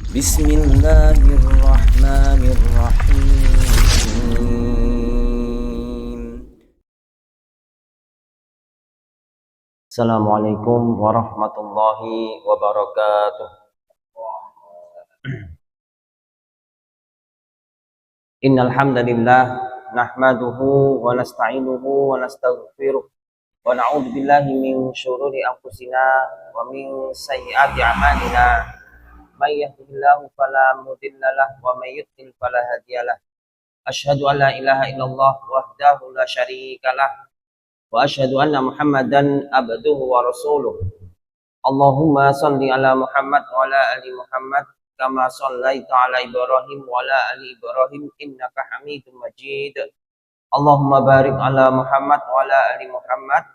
Bismillahirrahmanirrahim. Assalamualaikum warahmatullahi wabarakatuh. Innal hamdalillah nahmaduhu wa nasta'inuhu wa nastaghfiruh wa na'udzu billahi min syururi anfusina wa min sayyiati a'malina. May yahdihillahu fala mudhillalah wa may yudlil fala hadiyalah. Asyhadu an la ilaha illallah wahdahu la syarikalah wa asyhadu anna Muhammadan abduhu wa rasuluh. Allahumma shalli ala Muhammad wa ala ali Muhammad kama shallaita ala Ibrahim wa ala ali Ibrahim innaka Hamidum Majid. Allahumma barik ala Muhammad wa ala ali Muhammad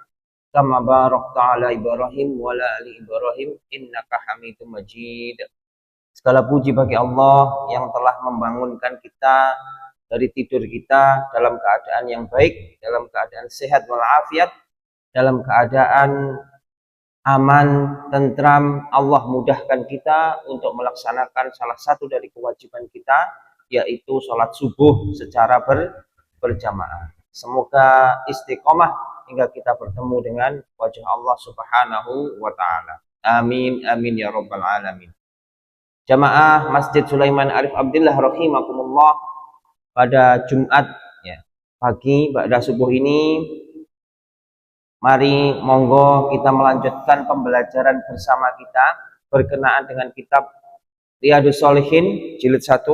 kama barakta ala Ibrahim wa ala ali Ibrahim innaka Hamidum Majid. Segala puji bagi Allah yang telah membangunkan kita dari tidur kita dalam keadaan yang baik, dalam keadaan sehat walafiat, dalam keadaan aman, tentram. Allah mudahkan kita untuk melaksanakan salah satu dari kewajiban kita, yaitu sholat subuh secara berjamaah. Semoga istiqomah hingga kita bertemu dengan wajah Allah Subhanahu wa Ta'ala. Amin, amin ya Rabbal Alamin. Jamaah Masjid Sulaiman Arif Abdillah rahimakumullah, pada Jumat ya, pagi pada subuh ini, mari monggo kita melanjutkan pembelajaran bersama kita berkenaan dengan kitab Riyadhus Shalihin jilid 1,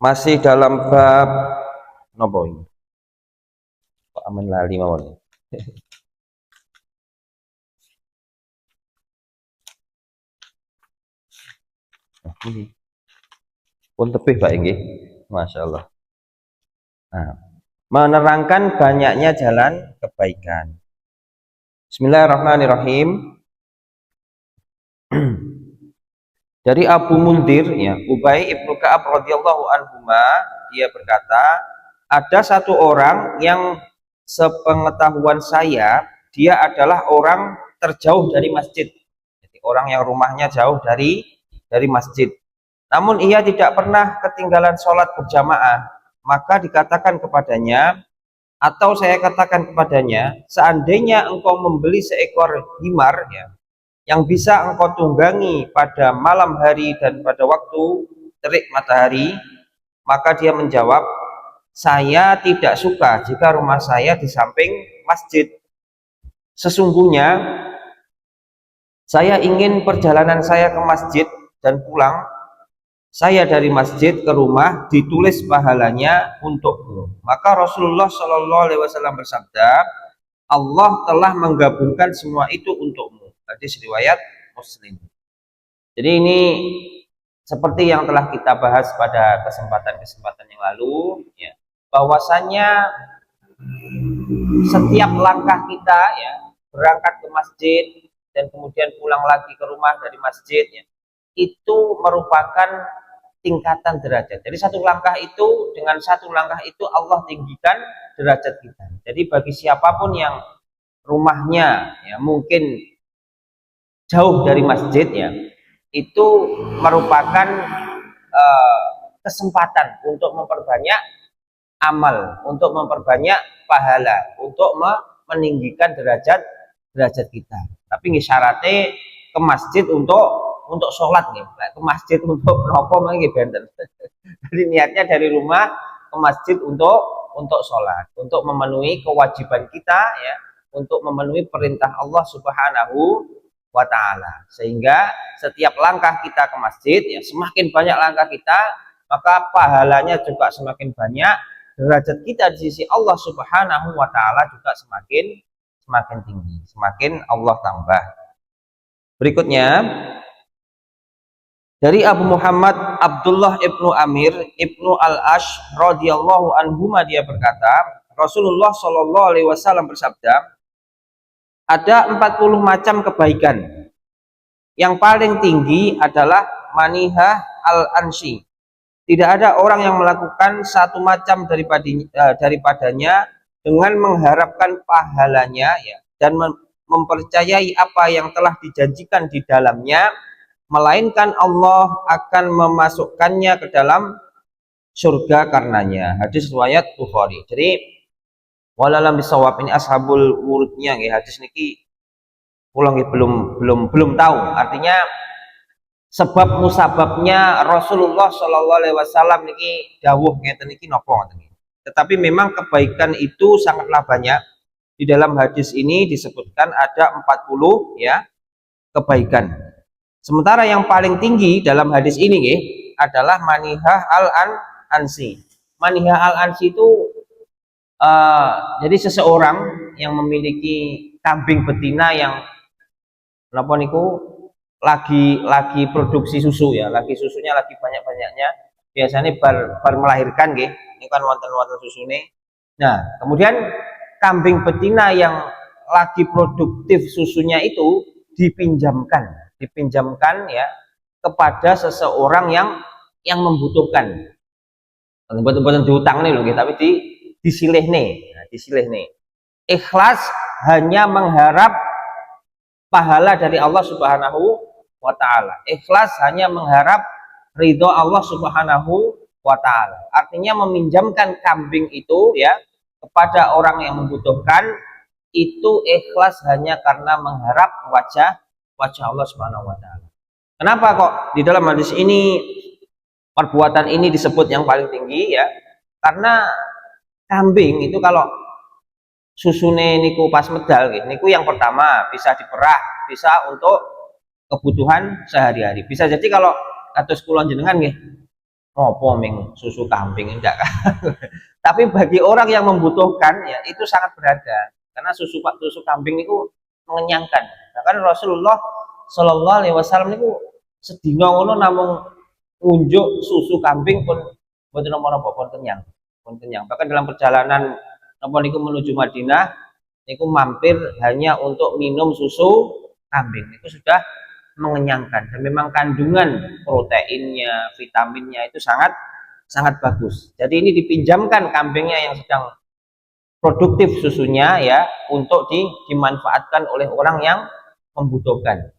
masih dalam bab nopo ini. Kok aman lali mawon. Pun tepih Pak Inggih, Masya Allah. Nah, menerangkan banyaknya jalan kebaikan. Bismillahirrahmanirrahim. Dari Abu Mundir ya, Ubay ibnu Ka'ab radhiyallahu anhuma, dia berkata, ada satu orang yang sepengetahuan saya, dia adalah orang terjauh dari masjid. Jadi orang yang rumahnya jauh dari masjid. Namun ia tidak pernah ketinggalan sholat berjamaah. Maka dikatakan kepadanya, atau saya katakan kepadanya, seandainya engkau membeli seekor himar ya, yang bisa engkau tunggangi pada malam hari dan pada waktu terik matahari, maka dia menjawab, saya tidak suka jika rumah saya di samping masjid. Sesungguhnya saya ingin perjalanan saya ke masjid dan pulang saya dari masjid ke rumah ditulis pahalanya untukmu. Maka Rasulullah Shallallahu Alaihi Wasallam bersabda, Allah telah menggabungkan semua itu untukmu. Hadis riwayat Muslim. Jadi ini seperti yang telah kita bahas pada kesempatan-kesempatan yang lalu, ya, bahwasanya setiap langkah kita ya, berangkat ke masjid dan kemudian pulang lagi ke rumah dari masjid ya, itu merupakan tingkatan derajat. Jadi satu langkah itu dengan satu langkah itu Allah tinggikan derajat kita. Jadi bagi siapapun yang rumahnya ya mungkin jauh dari masjid ya, itu merupakan kesempatan untuk memperbanyak amal, untuk memperbanyak pahala, untuk meninggikan derajat kita. Tapi syaratnya ke masjid untuk sholat nih, ke masjid untuk nopo lagi benten. Jadi niatnya dari rumah ke masjid untuk sholat, untuk memenuhi kewajiban kita ya, untuk memenuhi perintah Allah Subhanahu wa Ta'ala. Sehingga setiap langkah kita ke masjid ya, semakin banyak langkah kita, maka pahalanya juga semakin banyak, derajat kita di sisi Allah Subhanahu wa Ta'ala juga semakin tinggi, semakin Allah tambah. Berikutnya dari Abu Muhammad Abdullah ibnu Amir ibnu Al-Ash radhiyallahu anhuma, dia berkata, Rasulullah Shallallahu Alaihi Wasallam bersabda, ada 40 macam kebaikan. Yang paling tinggi adalah manihah al-ansi. Tidak ada orang yang melakukan satu macam daripadanya dengan mengharapkan pahalanya ya, dan mempercayai apa yang telah dijanjikan di dalamnya, melainkan Allah akan memasukkannya ke dalam surga karenanya. Hadis riwayat Bukhari. Jadi walalam bisawab, ini ashabul wurudnya nggih, hadis niki kula nggih belum tahu artinya sebab musababnya Rasulullah Shallallahu Alaihi Wasallam niki dawuh ngeten niki napa ngoten. Tetapi memang kebaikan itu sangatlah banyak. Di dalam hadis ini disebutkan ada 40 ya kebaikan. Sementara yang paling tinggi dalam hadis ini nggih adalah manihah al-ansi. Manihah al-ansi itu jadi seseorang yang memiliki kambing betina yang napa niku lagi produksi susu ya, susunya lagi banyak-banyaknya. Biasanya bar melahirkan nggih, ini kan wonten-wonten susune. Nah, kemudian kambing betina yang lagi produktif susunya itu dipinjamkan ya kepada seseorang yang membutuhkan. Betul-betul diutang nih loh, tapi disilih nih. Ikhlas hanya mengharap pahala dari Allah Subhanahu wa taala. Ikhlas hanya mengharap ridho Allah Subhanahu wa taala. Artinya meminjamkan kambing itu ya kepada orang yang membutuhkan, itu ikhlas hanya karena mengharap wajah Allah Subhanahu wa taala. Kenapa kok di dalam hadis ini perbuatan ini disebut yang paling tinggi ya? Karena kambing itu kalau susune niku pas medal niku yang pertama bisa diperah, bisa untuk kebutuhan sehari-hari. Bisa jadi kalau kados kula jenengan nggih ngopo ming susu kambing enggak kan. Tapi bagi orang yang membutuhkan ya itu sangat berharga. Karena susu kambing niku mengenyangkan. Bahkan Rasulullah Shallallahu Alaihi Wasallam niku sedina ngono namung unjuk susu kambing pun mboten napa-napa pun kenyang. Bahkan dalam perjalanan napa niku menuju Madinah niku mampir hanya untuk minum susu kambing. Itu sudah mengenyangkan dan memang kandungan proteinnya, vitaminnya itu sangat bagus. Jadi ini dipinjamkan kambingnya yang sedang produktif susunya ya untuk dimanfaatkan oleh orang yang membutuhkan.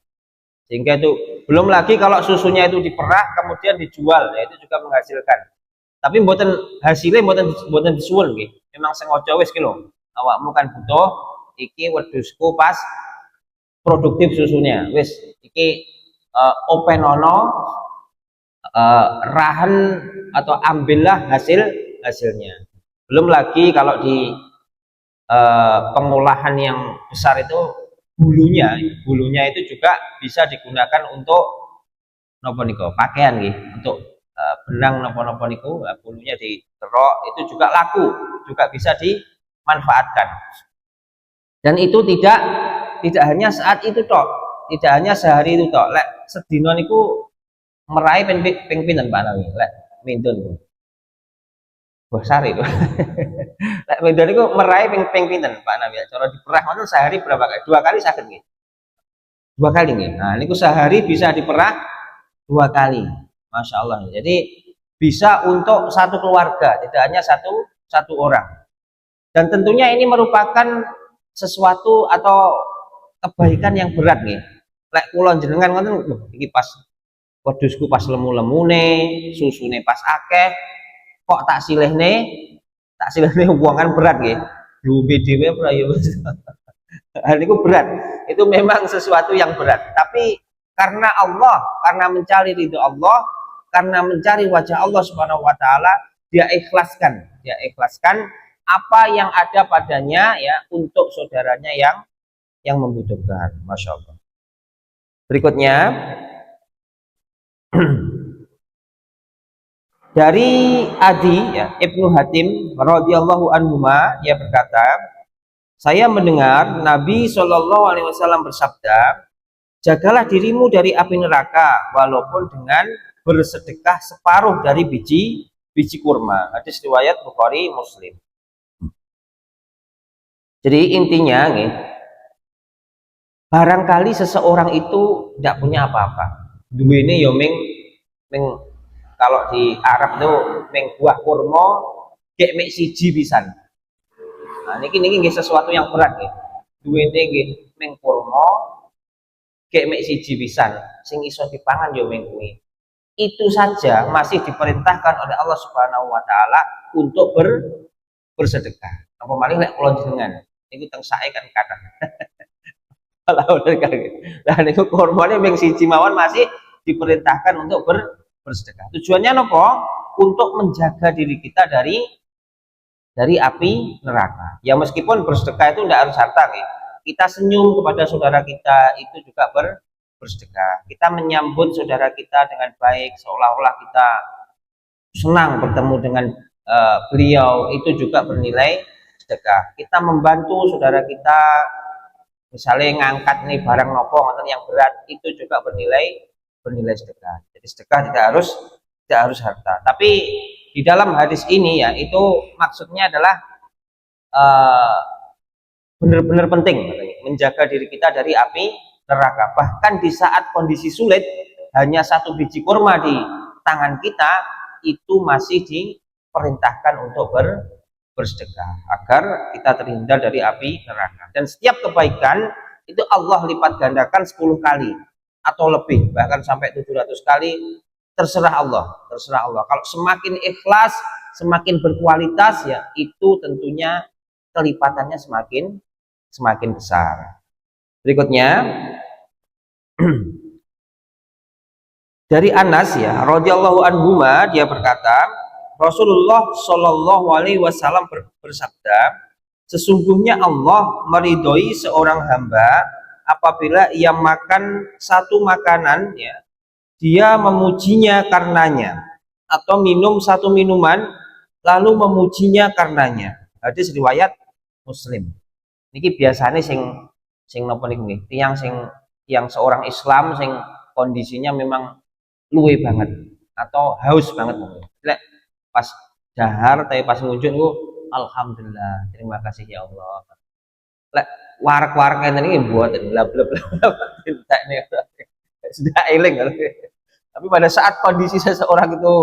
Sehingga itu belum lagi kalau susunya itu diperah kemudian dijual ya itu juga menghasilkan. Tapi hasilnya mboten disuwun nggih. Memang sengaja wis ki lho. Awakmu kan butuh iki wedhusku pas produktif susunya. Wis iki openono rahan atau ambillah hasilnya. Belum lagi kalau di pengolahan yang besar itu bulunya itu juga bisa digunakan untuk napa niku pakaian nggih, untuk benang napa-napa niku bulunya diterok itu juga laku, juga bisa dimanfaatkan. Dan itu tidak hanya saat itu tok, tidak hanya sehari itu tok. Lek sedina niku meraih ping pinten Pak Nawi? Lek mindun. Wah sari itu. Lek mindun niku meraih ping pinten Pak Nawi? Cara diperah ngono sehari berapa kali? 2 kali saged nggih. 2 kali nggih. Nah, niku sehari bisa diperah 2 kali. Masya Allah. Jadi bisa untuk satu keluarga, tidak hanya satu orang. Dan tentunya ini merupakan sesuatu atau kebaikan yang berat nih. Lek kula jenengan ngoten lho, iki pas wedhusku pas lemu-lemune, susune pas akeh, kok tak silihne wong kan berat nggih. Duwe dhewe ora ya. Hal itu berat. Itu memang sesuatu yang berat. Tapi karena Allah, karena mencari ridho Allah, karena mencari wajah Allah Subhanahu wa taala, dia ikhlaskan apa yang ada padanya ya untuk saudaranya yang membutuhkan. Masya Allah. Berikutnya dari Adi ya, Ibnu Hatim radhiyallahu anhuma, ia berkata, saya mendengar Nabi Shallallahu Alaihi Wasallam bersabda, jagalah dirimu dari api neraka walaupun dengan bersedekah separuh dari biji kurma. Hadis riwayat Bukhari Muslim. Jadi intinya nih, barangkali seseorang itu tidak punya apa-apa. Duwene yo ming kalau di Arab tuh ming buah kurma kayak mek siji pisan. Nah, niki nggih sesuatu yang berat nggih. Duwene nggih ming kurma kayak mek siji pisan sing iso dipangan yo mung kuwi. Itu saja masih diperintahkan oleh Allah Subhanahu wa taala untuk bersedekah. Apa malih lek kula jenengan niku teng sae kan kathah. Lah udah kaget. Lah niku kormane mung siji mawon masih diperintahkan untuk bersedekah. Tujuannya nopo? Untuk menjaga diri kita dari api neraka. Ya meskipun bersedekah itu tidak harus harta, nih. Kita senyum kepada saudara kita itu juga bersedekah. Kita menyambut saudara kita dengan baik, seolah-olah kita senang bertemu dengan beliau, itu juga bernilai sedekah. Kita membantu saudara kita, misalnya ngangkat nih barang nopo atau yang berat, itu juga bernilai sedekah. Jadi sedekah tidak harus harta. Tapi di dalam hadis ini ya itu maksudnya adalah benar-benar penting menjaga diri kita dari api neraka. Bahkan di saat kondisi sulit, hanya satu biji kurma di tangan kita itu masih diperintahkan untuk bersedekah agar kita terhindar dari api neraka. Dan setiap kebaikan itu Allah lipat gandakan 10 kali atau lebih, bahkan sampai 700 kali. Terserah Allah. Kalau semakin ikhlas, semakin berkualitas ya itu tentunya kelipatannya semakin besar. Berikutnya dari Anas ya radhiyallahu anhu, dia berkata, Rasulullah Shallallahu alaihi wasallam bersabda, sesungguhnya Allah meridhoi seorang hamba apabila ia makan satu makanan ya, dia memujinya karenanya, atau minum satu minuman lalu memujinya karenanya. Hadis riwayat Muslim. Niki biasanya sing napa niku nggih, yang seorang Islam sing kondisinya memang luwe banget atau haus banget. Lek pas dahar tapi pas ngunjuk niku alhamdulillah, terima kasih ya Allah. Lek warak-warak ngene iki mboten blab-blab entek niku. Sudah eling. Tapi pada saat kondisi seseorang itu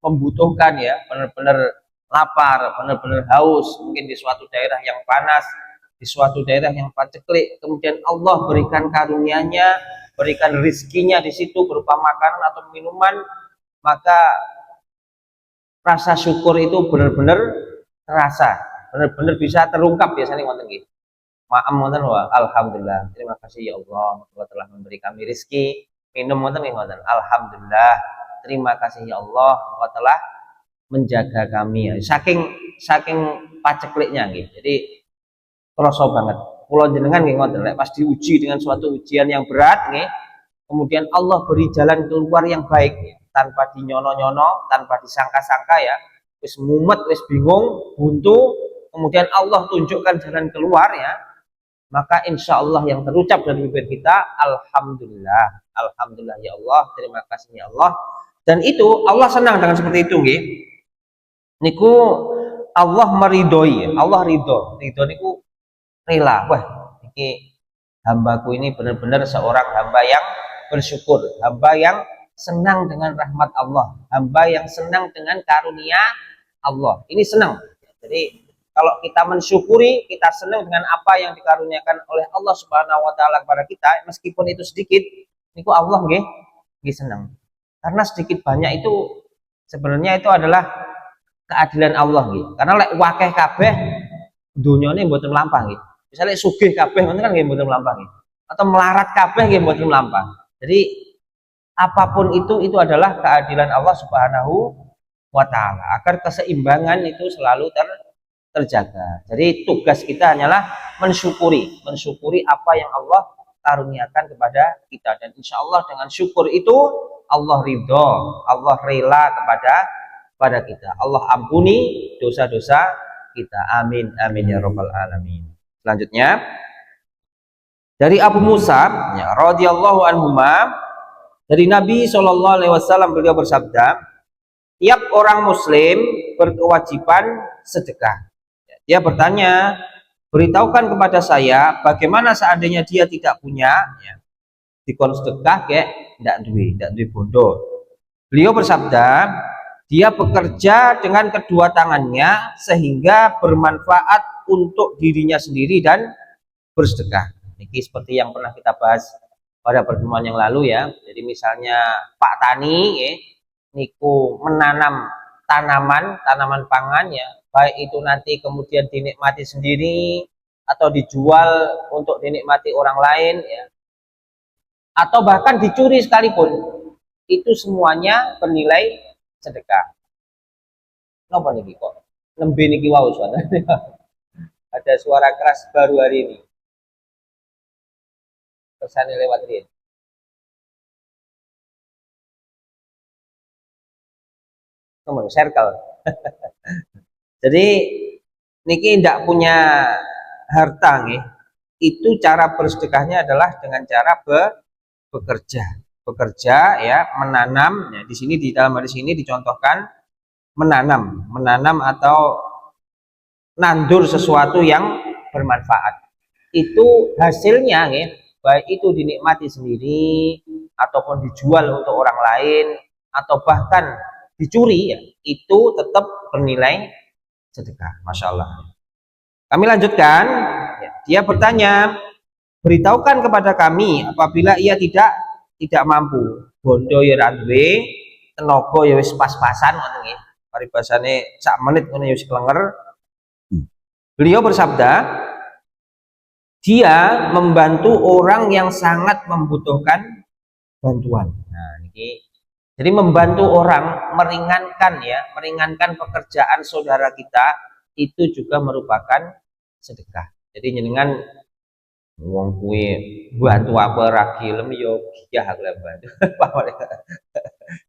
membutuhkan ya, benar-benar lapar, benar-benar haus, mungkin di suatu daerah yang panas, di suatu daerah yang paceklik, kemudian Allah berikan karunia-Nya, berikan rizkinya di situ berupa makanan atau minuman, maka rasa syukur itu benar-benar terasa, benar-benar bisa terungkap biasanya ngoten nggih. Maaf ngoten wa, alhamdulillah, terima kasih ya Allah, Allah telah memberi kami rizki. Minum ngoten nggih ngoten. Alhamdulillah, terima kasih ya Allah, Allah telah menjaga kami. Saking pacekliknya nggih. Jadi terasa banget. Kula jenengan nggih ngoten, pas diuji dengan suatu ujian yang berat nggih, kemudian Allah beri jalan keluar yang baik tanpa dinyono-nyono, tanpa disangka-sangka ya. Wis mumet, wis bingung, buntu, kemudian Allah tunjukkan jalan keluar ya. Maka insya Allah yang terucap dari bibir kita, alhamdulillah, alhamdulillah ya Allah, terima kasih ya Allah. Dan itu Allah senang dengan seperti itu nggih. Niku Allah meridhoi, Allah ridho niku rela. Wah, iki hambaku ini benar-benar seorang hamba yang bersyukur, hamba yang senang dengan rahmat Allah, hamba yang senang dengan karunia Allah. Ini senang. Jadi kalau kita mensyukuri, kita senang dengan apa yang dikaruniakan oleh Allah Subhanahu wa taala kepada kita, meskipun itu sedikit, niku Allah nggih senang. Karena sedikit banyak itu sebenarnya itu adalah keadilan Allah nggih. Karena lek wakeh kabeh dunyane mboten mlampah nggih. Misale sugih kabeh ngoten kan nggih mboten mlampah nggih. Atau melarat kabeh nggih mboten mlampah. Jadi apapun itu adalah keadilan Allah Subhanahu wa taala agar keseimbangan itu selalu terjaga. Jadi tugas kita hanyalah mensyukuri apa yang Allah karuniakan kepada kita, dan insya Allah dengan syukur itu Allah ridho, Allah rela kepada kita. Allah ampuni dosa-dosa kita. Amin amin ya rabbal alamin. Selanjutnya dari Abu Musa ya, radhiyallahu anhuma, dari Nabi Shallallahu alaihi wasallam beliau bersabda, tiap orang muslim berkewajiban sedekah. Dia bertanya, beritahukan kepada saya bagaimana seandainya dia tidak punya ya, dikon sedekah kayak tidak duwe bondo. Beliau bersabda, dia bekerja dengan kedua tangannya sehingga bermanfaat untuk dirinya sendiri dan bersedekah. Ini seperti yang pernah kita bahas pada pertemuan yang lalu ya. Jadi misalnya Pak Tani ya, niku menanam tanaman pangan ya, baik itu nanti kemudian dinikmati sendiri atau dijual untuk dinikmati orang lain ya, atau bahkan dicuri sekalipun, itu semuanya bernilai sedekah. Napa niki kok nembe niki wau suara. Ada suara keras baru hari ini. Pesannya lewat real. Nomor circle. Jadi niki tidak punya harta nih. Itu cara bersedekahnya adalah dengan cara bekerja. Bekerja ya, menanam ya. Di sini di dalam hadis ini dicontohkan menanam atau nandur sesuatu yang bermanfaat. Itu hasilnya ya, baik itu dinikmati sendiri ataupun dijual untuk orang lain atau bahkan dicuri ya, itu tetap bernilai sedekah. Masya Allah. Kami lanjutkan. Ya, dia bertanya, beritahukan kepada kami apabila ia tidak mampu. Bondo ya radwe, tenaga ya wis pas-pasan ngoten nggih. Paribasane sak menit ngono ya wis klenger. Beliau bersabda, dia membantu orang yang sangat membutuhkan bantuan. Nah, ini jadi membantu orang, meringankan pekerjaan saudara kita itu juga merupakan sedekah. Jadi jenengan wong kuwi bantu apa ra gelem ya giyah aku bantu.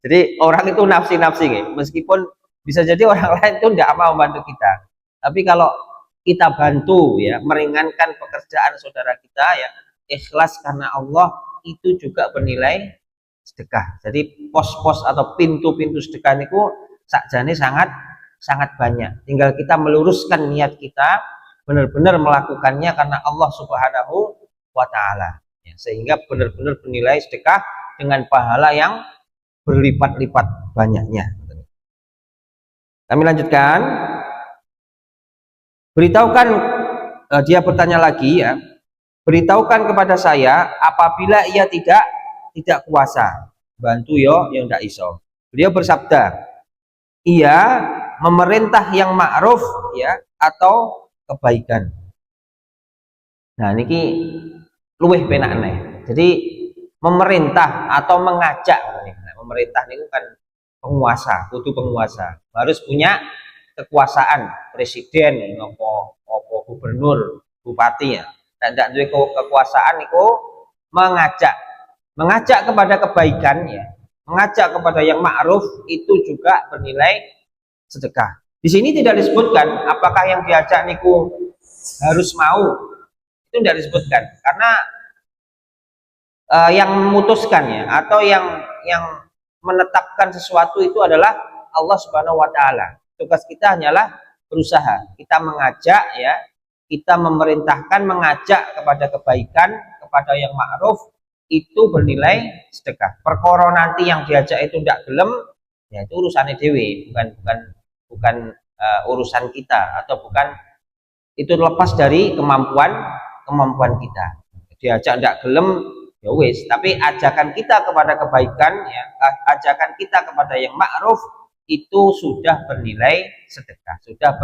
Jadi orang itu nafsi-nafsi nggih. Meskipun bisa jadi orang lain itu tidak mau bantu kita. Tapi kalau kita bantu ya, meringankan pekerjaan saudara kita ya, ikhlas karena Allah, itu juga bernilai sedekah. Jadi pos-pos atau pintu-pintu sedekah niku sakjane sangat banyak. Tinggal kita meluruskan niat kita, benar-benar melakukannya karena Allah Subhanahu wa taala. Ya, sehingga benar-benar bernilai sedekah dengan pahala yang berlipat-lipat banyaknya. Kami lanjutkan. Beritahukan, dia bertanya lagi ya, beritahukan kepada saya apabila ia tidak kuasa bantu yo yang tidak iso. Beliau bersabda, ia memerintah yang ma'ruf ya atau kebaikan. Nah niki luweh penak nih. Jadi memerintah atau mengajak. Nah, memerintah niku kan penguasa, kudu penguasa, harus punya kekuasaan, presiden apa gubernur, bupati ya. Dan tidak duwe kekuasaan itu mengajak kepada kebaikan ya, mengajak kepada yang ma'ruf, itu juga bernilai sedekah. Di sini tidak disebutkan apakah yang diajak niku harus mau, itu tidak disebutkan karena yang memutuskan ya, atau yang menetapkan sesuatu itu adalah Allah Subhanahu wa taala. Tugas kita hanyalah berusaha, kita mengajak ya, kita memerintahkan, mengajak kepada kebaikan, kepada yang ma'ruf, itu bernilai sedekah. Perkara nanti yang diajak itu tidak gelem, ya itu urusannya dewi, bukan urusan kita, atau bukan, itu lepas dari kemampuan kita. Diajak tidak gelem ya wis, tapi ajakan kita kepada kebaikan ya, ajakan kita kepada yang ma'ruf, itu sudah bernilai sedekah, sudah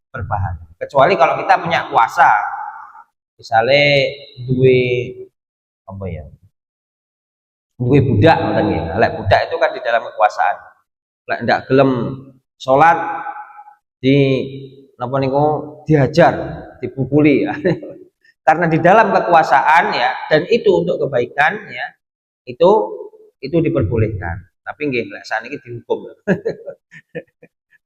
berpahala. Kecuali kalau kita punya kuasa, misalnya duwe apa ya, duwe budak ngoten. Lek budak itu kan di dalam kekuasaan. Lek ndak gelem sholat, di napa niku dihajar, dipukuli ya. Karena di dalam kekuasaan ya, dan itu untuk kebaikan ya, itu diperbolehkan. Tapi nggih lek saniki dihukum.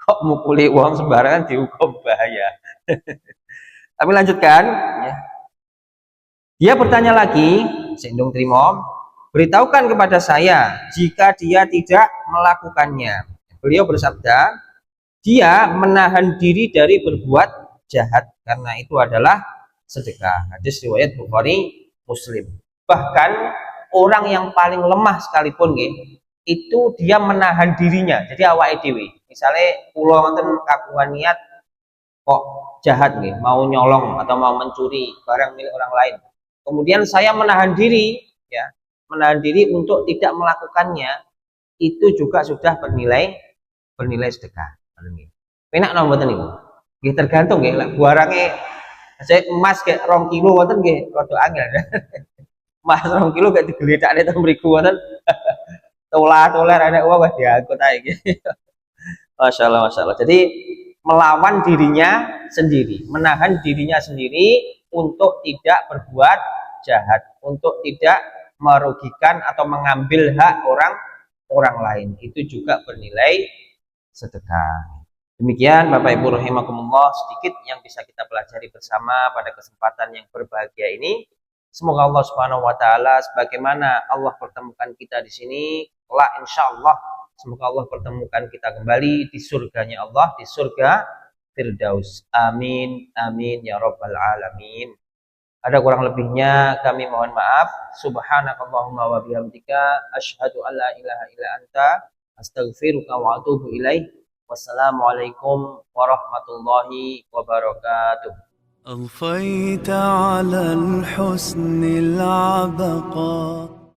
Kok mukuli uang sembarangan dihukum, bahaya. Tapi lanjutkan ya. Dia bertanya lagi, sendung trimo, beritahukan kepada saya jika dia tidak melakukannya. Beliau bersabda, dia menahan diri dari berbuat jahat karena itu adalah sedekah. Hadis riwayat Bukhari, Muslim. Bahkan orang yang paling lemah sekalipun itu dia menahan dirinya. Jadi awake dhewe, misalnya kula wonten kagungan niat kok jahat mau nyolong atau mau mencuri barang milik orang lain. Kemudian saya menahan diri ya, menahan diri untuk tidak melakukannya itu juga sudah bernilai sedekah. Penak napa mboten niku? Nggih tergantung nggih, lek barangnya saya emas kayak 2 kilo wonten nggih rada angel. Emas 2 kilo gak digledakne teng mriku wonten. Tolah-tolah enek uang wis diangkut ae iki. Masyaallah, masyaallah. Jadi melawan dirinya sendiri, menahan dirinya sendiri untuk tidak berbuat jahat, untuk tidak merugikan atau mengambil hak orang lain. Itu juga bernilai sedekah. Demikian Bapak Ibu rahimakumullah, sedikit yang bisa kita pelajari bersama pada kesempatan yang berbahagia ini. Semoga Allah Subhanahu wa taala sebagaimana Allah pertemukan kita di sini, kelak insyaallah semoga Allah pertemukan kita kembali di surganya Allah, di surga Firdaus. Amin amin ya rabbal alamin. Ada kurang lebihnya kami mohon maaf. Subhanakallahumma wa bihamdika asyhadu an la ilaha illa anta astaghfiruka wa atubu ilaik. Wassalamualaikum warahmatullahi wabarakatuh. أضفيت على الحسن العبقى